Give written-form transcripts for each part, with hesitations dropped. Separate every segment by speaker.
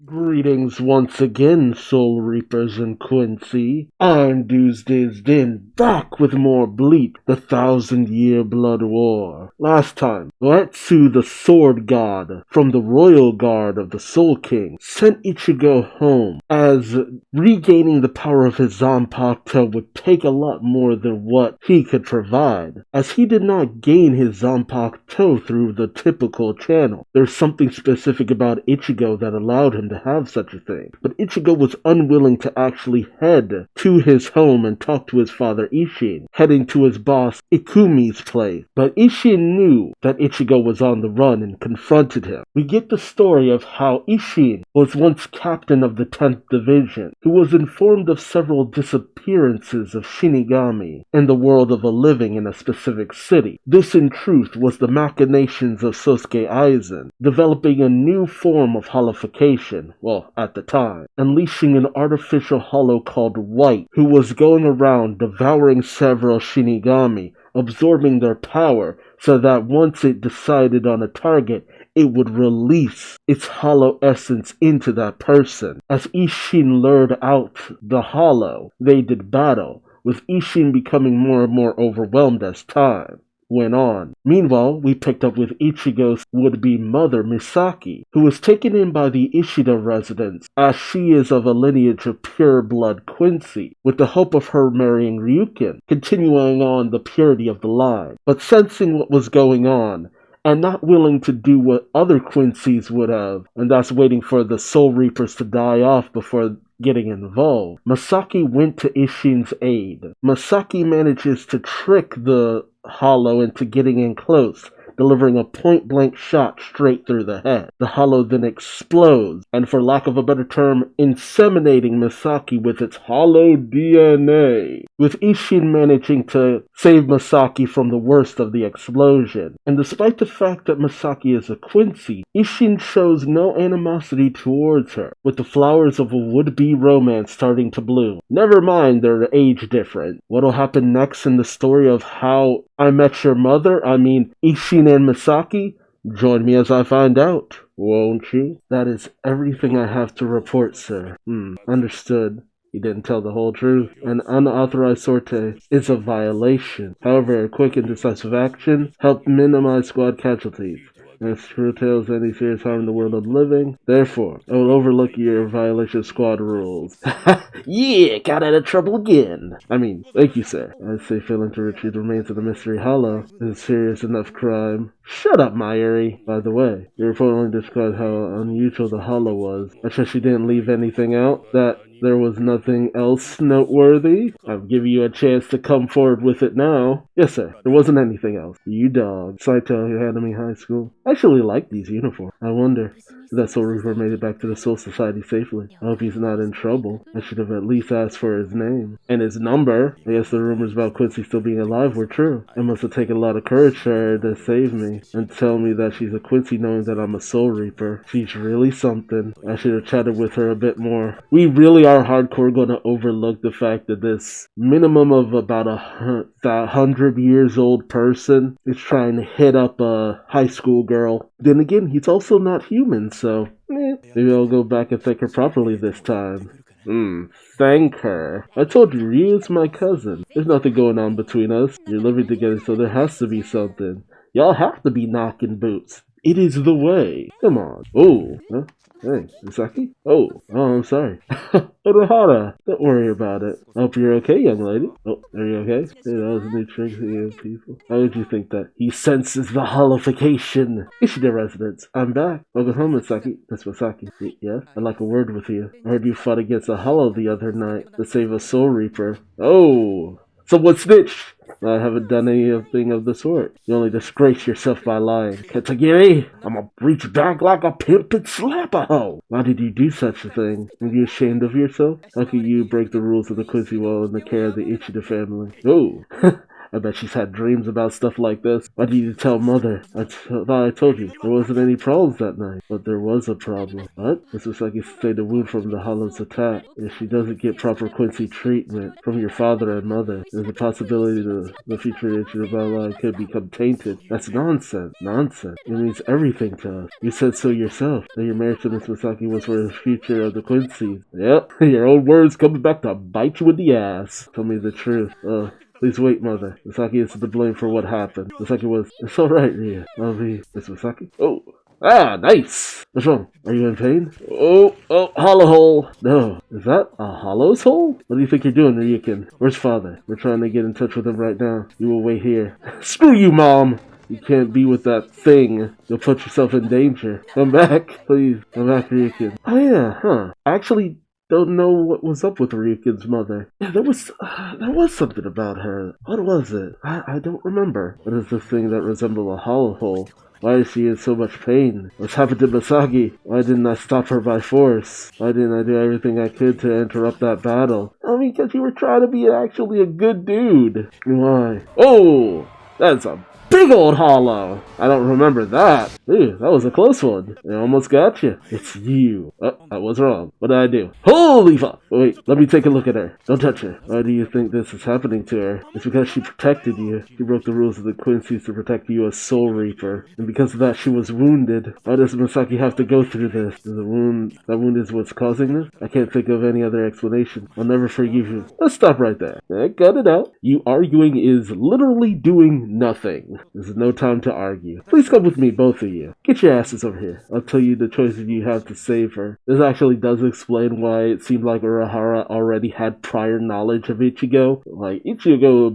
Speaker 1: Greetings once again, Soul Reapers and Quincy. I'm Duuz-Diz-Din, back with more Bleach, the 1,000-Year Blood War. Last time, Letsu the Sword God, from the Royal Guard of the Soul King, sent Ichigo home, as regaining the power of his Zanpakuto would take a lot more than what he could provide, as he did not gain his Zanpakuto through the typical channel. There's something specific about Ichigo that allowed him to have such a thing, but Ichigo was unwilling to actually head to his home and talk to his father Ishin, heading to his boss Ikumi's place. But Ishin knew that Ichigo was on the run and confronted him. We get the story of how Ishin was once captain of the 10th Division, who was informed of several disappearances of Shinigami in the world of the living in a specific city. This in truth was the machinations of Sosuke Aizen, developing a new form of holification, well, at the time, unleashing an artificial hollow called White, who was going around devouring several Shinigami, absorbing their power, so that once it decided on a target, it would release its hollow essence into that person. As Ishin lured out the hollow, they did battle, with Ishin becoming more and more overwhelmed as time went on. Meanwhile, we picked up with Ichigo's would-be mother, Misaki, who was taken in by the Ishida residents, as she is of a lineage of pure-blood Quincy, with the hope of her marrying Ryukin, continuing on the purity of the line. But sensing what was going on, and not willing to do what other Quincy's would have, and that's waiting for the Soul Reapers to die off before getting involved, Masaki went to Ishin's aid. Masaki manages to trick the hollow into getting in close, delivering a point-blank shot straight through the head. The hollow then explodes, and for lack of a better term, inseminating Misaki with its hollow DNA, with Ishin managing to save Misaki from the worst of the explosion. And despite the fact that Misaki is a Quincy, Ishin shows no animosity towards her, with the flowers of a would-be romance starting to bloom. Never mind their age difference. What'll happen next in the story of How I Met Your Mother, Ishin and Misaki? Join me as I find out, won't you? That is everything I have to report, sir. Understood. He didn't tell the whole truth. An unauthorized sortie is a violation. However, a quick and decisive action helped minimize squad casualties and curtails any serious harm in the world of living. Therefore, I will overlook your violation of squad rules. Yeah, got out of trouble again. Thank you, sir. I say failing to retrieve the remains of the Mystery Hollow is a serious enough crime. Shut up, Myuri. By the way, your report only described how unusual the Hollow was. I trust you didn't leave anything out? That there was nothing else noteworthy? I'll give you a chance to come forward with it now. Yes, sir. There wasn't anything else. You dog. Saito Academy High School. I actually like these uniforms. I wonder if that Soul Reaper made it back to the Soul Society safely. I hope he's not in trouble. I should have at least asked for his name. And his number. I guess the rumors about Quincy still being alive were true. It must have taken a lot of courage for her to save me and tell me that she's a Quincy knowing that I'm a Soul Reaper. She's really something. I should have chatted with her a bit more. We really are hardcore going to overlook the fact that this minimum of about 100 years old person is trying to hit up a high school girl. Then again, he's also not human, so maybe I'll go back and thank her properly this time. Thank her. I told you, Ryu's my cousin. There's nothing going on between us. You're living together, so there has to be something. Y'all have to be knocking boots. It is the way. Come on. Oh, huh? Hey, Misaki? Oh, I'm sorry. Urahara, don't worry about it. I hope you're okay, young lady. Oh, are you okay? Hey, that was a new trick to you people. How did you think that? He senses the holification. Ishida residence. I'm back. Welcome home, Misaki. That's Misaki. Yes? I'd like a word with you. I heard you fought against a hollow the other night to save a Soul Reaper. Oh! Someone snitched! I haven't done anything of the sort. You only disgrace yourself by lying. Katagiri, I'ma reach back like a pimp and slap a hoe. Why did you do such a thing? Are you ashamed of yourself? How could you break the rules of the Quincy Wall in the care of the Ichida family? Oh, I bet she's had dreams about stuff like this. Why did you tell Mother? Thought I told you. There wasn't any problems that night. But there was a problem. What? Miss Misaki sustained a wound from the Hollow's attack. If she doesn't get proper Quincy treatment from your father and mother, there's a possibility the future Ichiro's line could become tainted. That's nonsense. Nonsense. It means everything to us. You said so yourself, that your marriage to Miss Misaki was for the future of the Quincy's. Yep, your own words coming back to bite you in the ass. Tell me the truth. Please wait, Mother. Misaki is to blame for what happened. Misaki was... It's alright, Ria. I'll be... Miss Misaki? Oh! Ah, nice! What's wrong? Are you in pain? Oh, hollow hole! No. Is that a hollow's hole? What do you think you're doing, Ryukin? Where's Father? We're trying to get in touch with him right now. You will wait here. Screw you, Mom! You can't be with that thing. You'll put yourself in danger. Come back, please. Come back, Ryukin. Oh yeah, huh. I actually don't know what was up with Ryukin's mother. Yeah, there was something about her. What was it? I don't remember. What is this thing that resembles a hollow hole? Why is she in so much pain? What's happened to Misaki? Why didn't I stop her by force? Why didn't I do everything I could to interrupt that battle? I mean, because you were trying to be actually a good dude. Why? Oh! That's a big old hollow! I don't remember that. Ooh, that was a close one. I almost got you. It's you. Oh, I was wrong. What did I do? Holy fuck! Wait, let me take a look at her. Don't touch her. Why do you think this is happening to her? It's because she protected you. She broke the rules of the Quincy's to protect you as Soul Reaper. And because of that, she was wounded. Why does Misaki have to go through this? That wound is what's causing this? I can't think of any other explanation. I'll never forgive you. Let's stop right there. Cut it out. You arguing is literally doing nothing. This is no time to argue. Please come with me, both of you. Get your asses over here. I'll tell you the choices you have to save her. This actually does explain why it seemed like Urahara already had prior knowledge of Ichigo. Like, Ichigo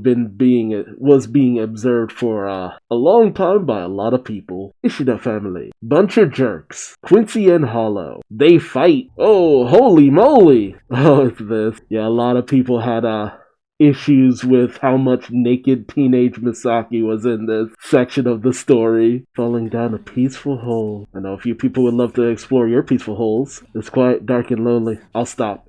Speaker 1: was being observed for a long time by a lot of people. Ishida family. Bunch of jerks. Quincy and Hollow. They fight. Oh, holy moly. Oh, it's this. Yeah, a lot of people had issues with how much naked teenage Misaki was in this section of the story. Falling down a peaceful hole. I know a few people would love to explore your peaceful holes. It's quiet, dark, and lonely. I'll stop.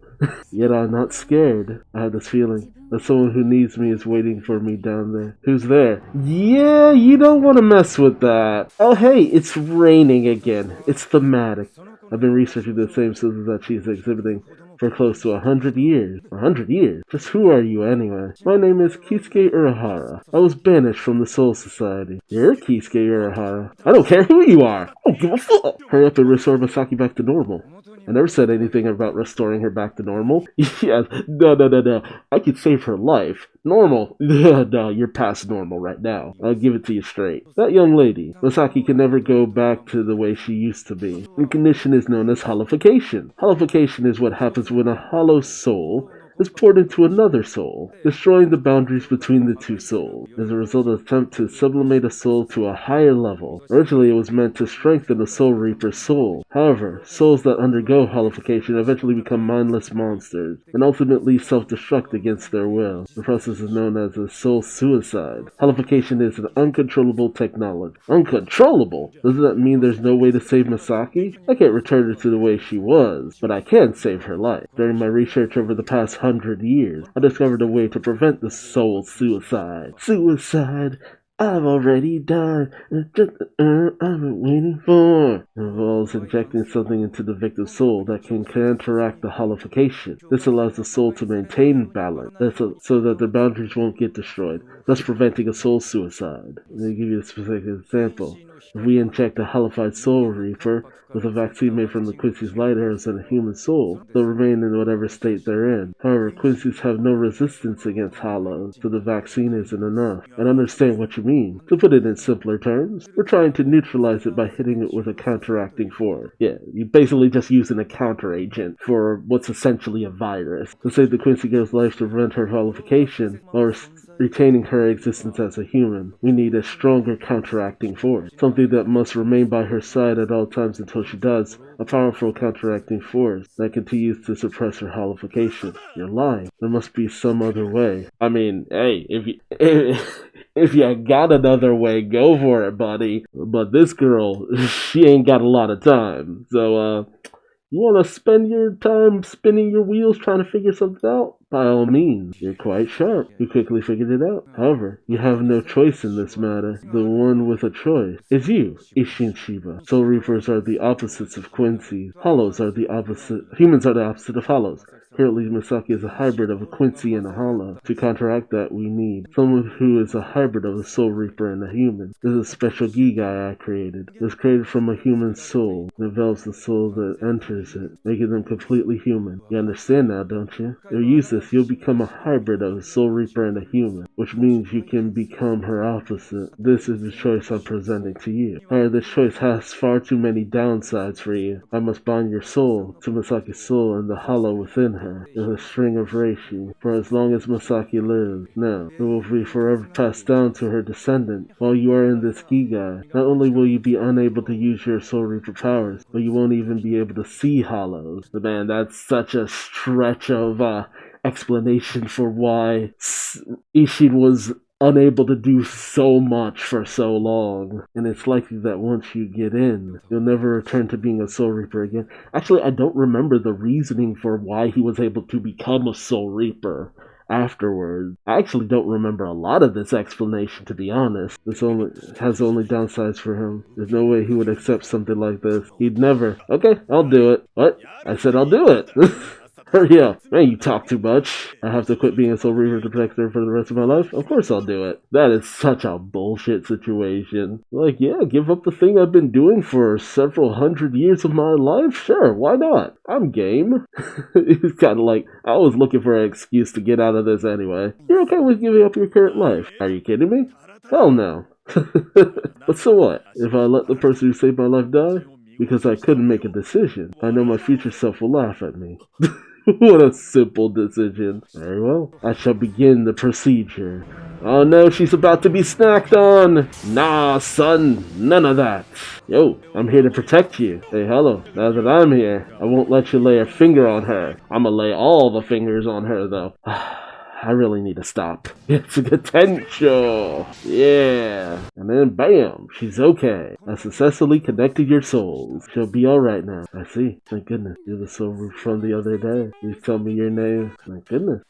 Speaker 1: Yet I'm not scared. I have this feeling that someone who needs me is waiting for me down there. Who's there? Yeah, you don't want to mess with that. Oh hey, it's raining again. It's thematic. I've been researching the same symptoms that she's exhibiting for close to 100 years. 100 years? Just who are you anyway? My name is Kisuke Urahara. I was banished from the Soul Society. You're Kisuke Urahara. I don't care who you are. I don't give a fuck. Hurry up and restore Misaki back to normal. I never said anything about restoring her back to normal. Yes, no. I could save her life. Normal? No, you're past normal right now. I'll give it to you straight. That young lady, Misaki, can never go back to the way she used to be. The condition is known as hollification. Hollification is what happens when a hollow soul is poured into another soul, destroying the boundaries between the two souls. As a result of the attempt to sublimate a soul to a higher level. Originally, it was meant to strengthen a Soul Reaper's soul. However, souls that undergo hollification eventually become mindless monsters, and ultimately self-destruct against their will. The process is known as a soul suicide. Hollification is an uncontrollable technology. Uncontrollable? Does that mean there's no way to save Misaki? I can't return her to the way she was, but I can save her life. During my research over the past 100 years, I discovered a way to prevent the soul suicide. Suicide? I've already died. I've been waiting for. It involves injecting something into the victim's soul that can counteract the hollification. This allows the soul to maintain balance, so that the boundaries won't get destroyed, thus preventing a soul suicide. Let me give you a specific example. If we inject a hollified Soul Reaper with a vaccine made from the Quincy's light arrows and a human soul, they'll remain in whatever state they're in. However, Quincy's have no resistance against hollows, so the vaccine isn't enough. I understand what you mean. To put it in simpler terms, we're trying to neutralize it by hitting it with a counteracting force. Yeah, you're basically just using a counter agent for what's essentially a virus. To save the Quincy girl's life to prevent her hollification, while retaining her existence as a human, we need a stronger counteracting force. Something that must remain by her side at all times until she does. A powerful counteracting force that continues to suppress her hollification. You're lying. There must be some other way. I mean, hey, if you got another way, go for it, buddy. But this girl, she ain't got a lot of time. So, You want to spend your time spinning your wheels trying to figure something out? By all means, you're quite sharp. You quickly figured it out. However, you have no choice in this matter. The one with a choice is you, Ishin Shiba. Soul Reapers are the opposites of Quincy's. Hollows are the opposite. Humans are the opposite of hollows. Currently, Misaki is a hybrid of a Quincy and a Hollow. To counteract that, we need someone who is a hybrid of a Soul Reaper and a human. This is a special Gigai I created. It was created from a human soul. It envelops the soul that enters it, making them completely human. You understand now, don't you? You'll use this, you'll become a hybrid of a Soul Reaper and a human, which means you can become her opposite. This is the choice I'm presenting to you. However, this choice has far too many downsides for you. I must bind your soul to Misaki's soul and the hollow within her with a string of reishi for as long as Misaki lives. Now, it will be forever passed down to her descendant. While you are in this Gigai, not only will you be unable to use your Soul Reaper powers, but you won't even be able to see hollows. Man, that's such a stretch of explanation for why Ishin was unable to do so much for so long, and it's likely that once you get in, you'll never return to being a Soul Reaper again. Actually, I don't remember the reasoning for why he was able to become a Soul Reaper afterwards. I actually don't remember a lot of this explanation, to be honest. This has only downsides for him. There's no way he would accept something like this. He'd never. Okay, I'll do it. What? I said I'll do it. Hurry up. Man, you talk too much. I have to quit being a Soul Reaper to protect her for the rest of my life? Of course I'll do it. That is such a bullshit situation. Like, yeah, give up the thing I've been doing for several hundred years of my life? Sure, why not? I'm game. It's kind of like, I was looking for an excuse to get out of this anyway. You're okay with giving up your current life? Are you kidding me? Hell no. But so what? If I let the person who saved my life die? Because I couldn't make a decision. I know my future self will laugh at me. What a simple decision. Very well. I shall begin the procedure. Oh no, she's about to be snacked on. Nah, son. None of that. Yo, I'm here to protect you. Hey, hello. Now that I'm here, I won't let you lay a finger on her. I'ma lay all the fingers on her, though. I really need to stop. It's a potential. Yeah. And then bam, she's okay. I successfully connected your souls. She'll be alright now. I see. Thank goodness. You're the soul from the other day. Please tell me your name. Thank goodness.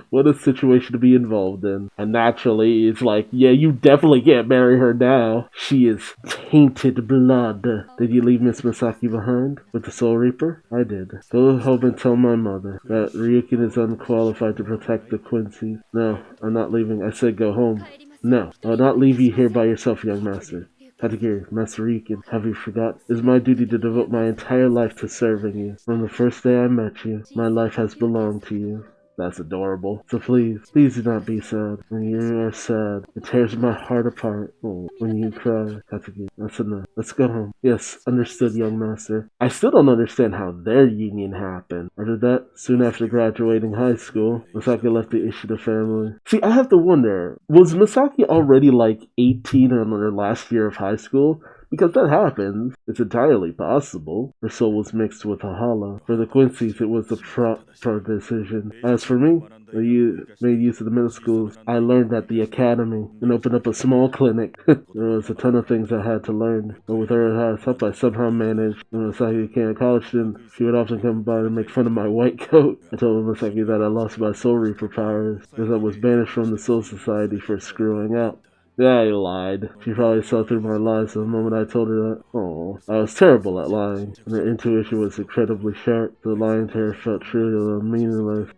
Speaker 1: What a situation to be involved in. And naturally, it's like, yeah, you definitely can't marry her now. She is tainted blood. Did you leave Miss Misaki behind with the Soul Reaper? I did. Go home and tell my mother that Ryukin is unqualified to protect the Quincy. No, I'm not leaving. I said go home. No, I'll not leave you here by yourself, young master. Katagiri, Master Ryukin, have you forgot? It is my duty to devote my entire life to serving you. From the first day I met you, my life has belonged to you. That's adorable. So please do not be sad. When you are sad, it tears my heart apart. Oh, when you cry, Katsuki, that's enough. Let's go home. Yes, understood, young master. I still don't understand how their union happened. After that, soon after graduating high school, Misaki left the Ishida family. See, I have to wonder, was Misaki already like 18 in her last year of high school? Because that happens. It's entirely possible. Her soul was mixed with a hollow. For the Quincy's, it was a pro decision. As for me, I made use of the middle schools I learned at the academy and opened up a small clinic. There was a ton of things I had to learn, but with her help, I somehow managed. When Misaki became a college student, she would often come by to make fun of my white coat. I told Misaki that I lost my Soul Reaper powers because I was banished from the Soul Society for screwing up. Yeah, I lied. She probably saw through my lies the moment I told her that. Oh, I was terrible at lying, and her intuition was incredibly sharp. So lying to her felt trivial and meaningless.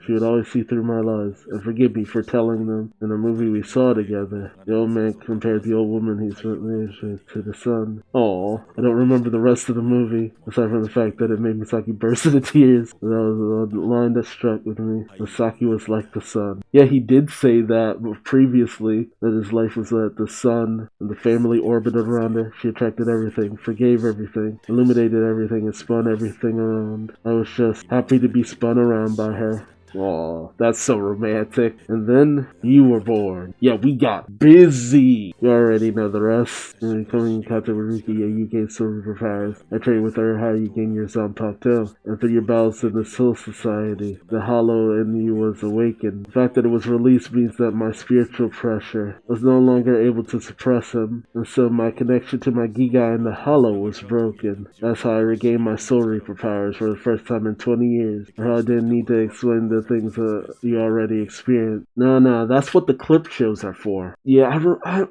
Speaker 1: She would always see through my lies, and forgive me for telling them. In the movie we saw together, the old man compared the old woman he spent years with to the sun. Oh, I don't remember the rest of the movie, aside from the fact that it made Misaki burst into tears. That was the line that struck with me. Misaki was like the sun. Yeah, he did say that previously, that his life was at the sun, and the family orbited around her. She attracted everything, forgave everything, illuminated everything, and spun everything around. I was just happy to be spun around by her. Aw, that's so romantic. And then you were born. Yeah, we got busy. You already know the rest. And becoming Captain Ruki, you gain silver superpowers. I trained with her how you gain your Zanpakuto too. And through your battles in the Soul Society, the hollow in you was awakened. The fact that it was released means that my spiritual pressure was no longer able to suppress him, and so my connection to my Giga in the hollow was broken. That's how I regained my Soul Reaper powers for the first time in 20 years. Or how I didn't need to explain the things you already experienced. No, that's what the clip shows are for. Yeah,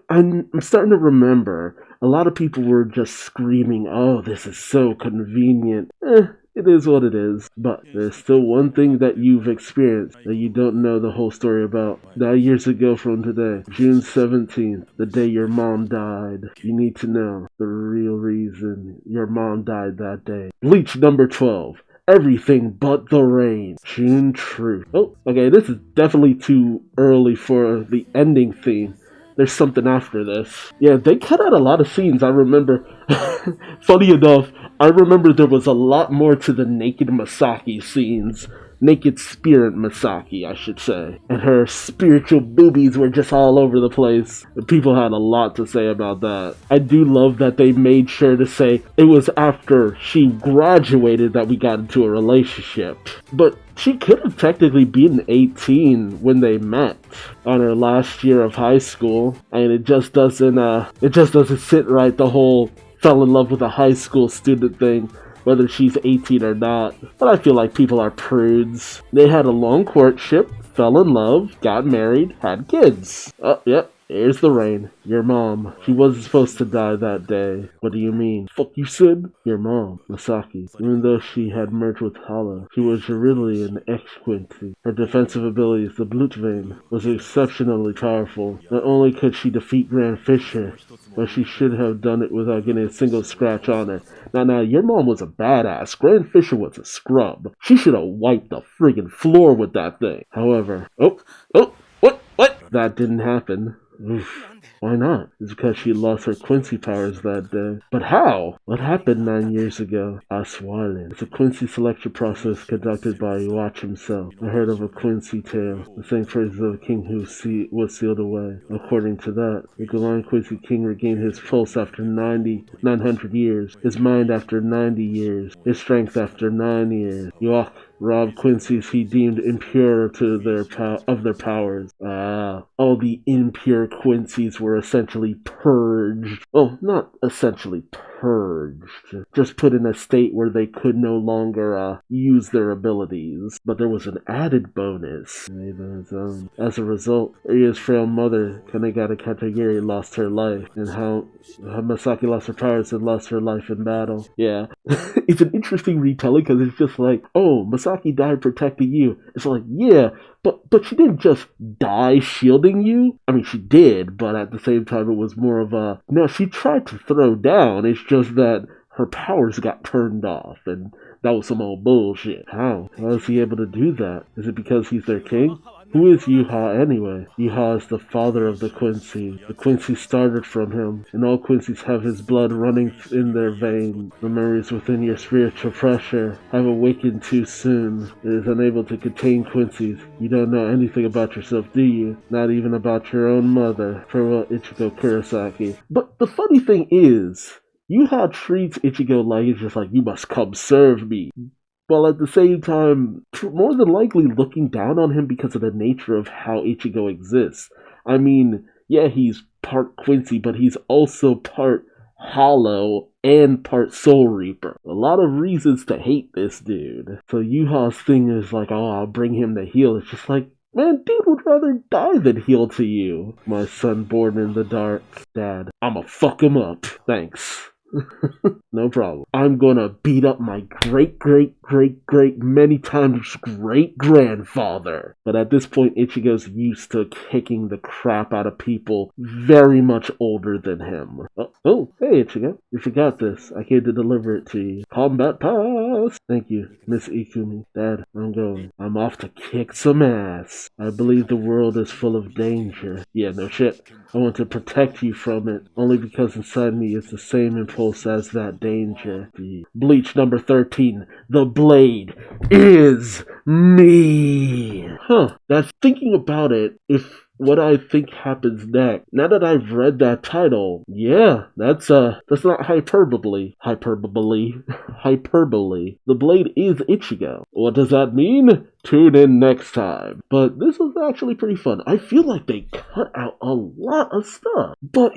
Speaker 1: I'm starting to remember. A lot of people were just screaming, oh, this is so convenient. It is what it is, but there's still one thing that you've experienced that you don't know the whole story about. 9 years ago from today, June 17th, the day your mom died. You need to know the real reason your mom died that day. Bleach number 12. Everything but the rain. June truth. Oh, okay, this is definitely too early for the ending theme. There's something after this. Yeah, they cut out a lot of scenes, I remember. Funny enough, I remember there was a lot more to the naked Masaki scenes. Naked spirit Masaki, I should say. And her spiritual boobies were just all over the place. And people had a lot to say about that. I do love that they made sure to say it was after she graduated that we got into a relationship. But she could have technically been 18 when they met on her last year of high school. And it just doesn't sit right, the whole fell in love with a high school student thing, whether she's 18 or not. But I feel like people are prudes. They had a long courtship, fell in love, got married, had kids. Oh, yep. Here's the rain. Your mom. She wasn't supposed to die that day. What do you mean? Fuck you said? Your mom, Masaki. Even though she had merged with Hala, she was really an ex-Quincy. Her defensive abilities, the Blutvein, was exceptionally powerful. Not only could she defeat Grand Fisher, but she should have done it without getting a single scratch on her. Now, your mom was a badass. Grand Fisher was a scrub. She should have wiped the friggin' floor with that thing. However, what? That didn't happen. Oof. Why not? It's because she lost her Quincy powers that day. But how? What happened 9 years ago? Aswalen. It's a Quincy selection process conducted by Watch himself. I heard of a Quincy tale. The same phrases of a king who was sealed away. According to that, the Galan Quincy king regained his pulse after 900 years, his mind after 90 years, his strength after 9 years. Yuck. Robbed Quincy's he deemed impure to their powers. All the impure Quincy's were essentially purged. Oh, not essentially purged. Just put in a state where they could no longer use their abilities. But there was an added bonus. As a result, Ria's frail mother, Kanegata Katagiri, lost her life. And how Masaki lost her powers and lost her life in battle. Yeah. It's an interesting retelling because it's just like, oh, Masaki died protecting you. It's like, yeah, but she didn't just die shielding you. I mean, she did, but at the same time, it was more of a, no, she tried to throw down. It's just that her powers got turned off, and that was some old bullshit. How is he able to do that? Is it because he's their king? Who is Yuha anyway? Yuha is the father of the Quincy. The Quincy started from him, and all Quincy's have his blood running in their veins. The memories within your spiritual pressure have awakened too soon. It is unable to contain Quincy's. You don't know anything about yourself, do you? Not even about your own mother. Farewell, Ichigo Kurosaki. But the funny thing is, Yuha treats Ichigo like it's just like, you must come serve me. While at the same time, more than likely looking down on him because of the nature of how Ichigo exists. I mean, yeah, he's part Quincy, but he's also part Hollow and part Soul Reaper. A lot of reasons to hate this dude. So Yuha's thing is like, oh, I'll bring him to heal. It's just like, man, dude would rather die than heal to you. My son born in the dark. Dad, I'ma fuck him up. Thanks. No problem. I'm gonna beat up my great many times great grandfather. But at this point, Ichigo's used to kicking the crap out of people very much older than him. Oh, hey Ichigo. You forgot this. I came to deliver it to you. Combat pass! Thank you, Miss Ikumi. Dad, I'm going. I'm off to kick some ass. I believe the world is full of danger. Yeah, no shit. I want to protect you from it, only because inside me is the same impulse as that danger. Bleach number 13. The blade is Me. That's thinking about it. If what I think happens next. Now that I've read that title, yeah, that's not hyperbole. Hyperbole. The blade is Ichigo. What does that mean? Tune in next time. But this was actually pretty fun. I feel like they cut out a lot of stuff, but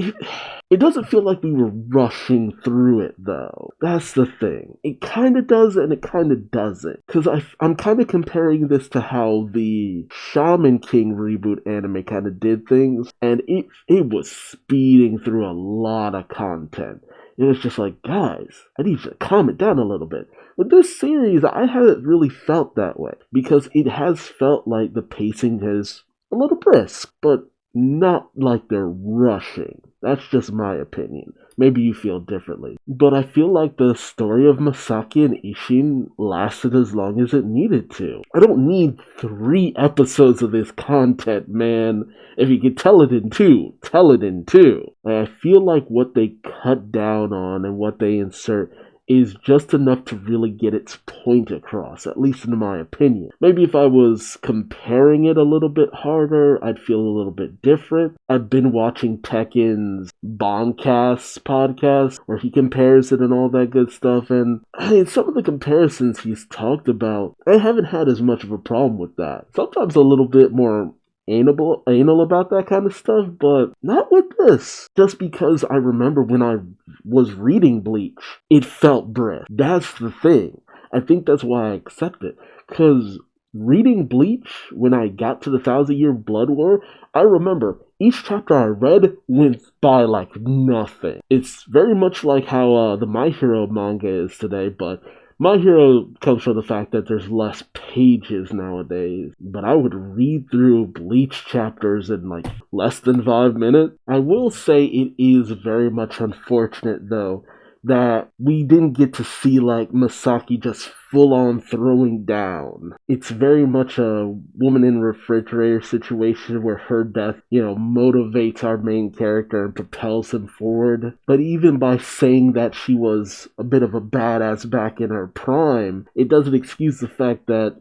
Speaker 1: it doesn't feel like we were rushing through it though. That's the thing. It kind of does and it kind of doesn't. Because I'm kind of comparing this to how the Shaman King reboot anime kind of did things, and it was speeding through a lot of content. It was just like, guys, I need you to calm it down a little bit. With this series, I haven't really felt that way, because it has felt like the pacing is a little brisk, but not like they're rushing. That's just my opinion. Maybe you feel differently. But I feel like the story of Masaki and Ishin lasted as long as it needed to. I don't need 3 episodes of this content, man. If you can tell it in 2, tell it in 2. I feel like what they cut down on and what they insert is just enough to really get its point across, at least in my opinion. Maybe if I was comparing it a little bit harder, I'd feel a little bit different. I've been watching Tekken's Bombcast podcast, where he compares it and all that good stuff, and I mean, some of the comparisons he's talked about, I haven't had as much of a problem with that. Sometimes a little bit more anal about that kind of stuff, but not with this. Just because I remember when I was reading Bleach, it felt brisk. That's the thing. I think that's why I accept it. Because reading Bleach, when I got to the 1,000-Year Blood War, I remember each chapter I read went by like nothing. It's very much like how the My Hero manga is today, but My Hero comes from the fact that there's less pages nowadays, but I would read through Bleach chapters in like less than 5 minutes. I will say it is very much unfortunate though that we didn't get to see like Masaki just full on throwing down. It's very much a woman in a refrigerator situation where her death, motivates our main character and propels him forward. But even by saying that she was a bit of a badass back in her prime, it doesn't excuse the fact that,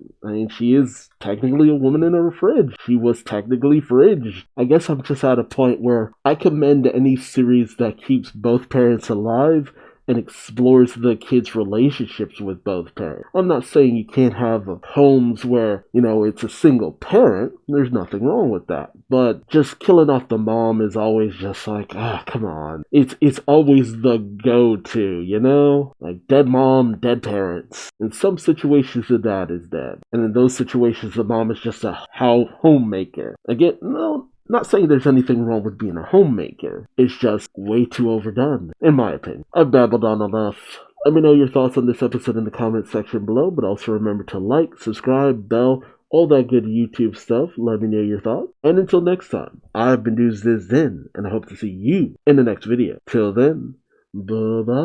Speaker 1: she is technically a woman in a fridge. She was technically fridged. I guess I'm just at a point where I commend any series that keeps both parents alive and explores the kids' relationships with both parents. I'm not saying you can't have homes where, it's a single parent. There's nothing wrong with that. But just killing off the mom is always just like, come on. It's always the go-to, Like dead mom, dead parents. In some situations, the dad is dead. And in those situations, the mom is just a homemaker. Again, no, not saying there's anything wrong with being a homemaker. It's just way too overdone, in my opinion. I've babbled on enough. Let me know your thoughts on this episode in the comment section below, but also remember to like, subscribe, bell, all that good YouTube stuff. Let me know your thoughts. And until next time, I've been Duuz-Diz-Din, and I hope to see you in the next video. Till then, bye-bye.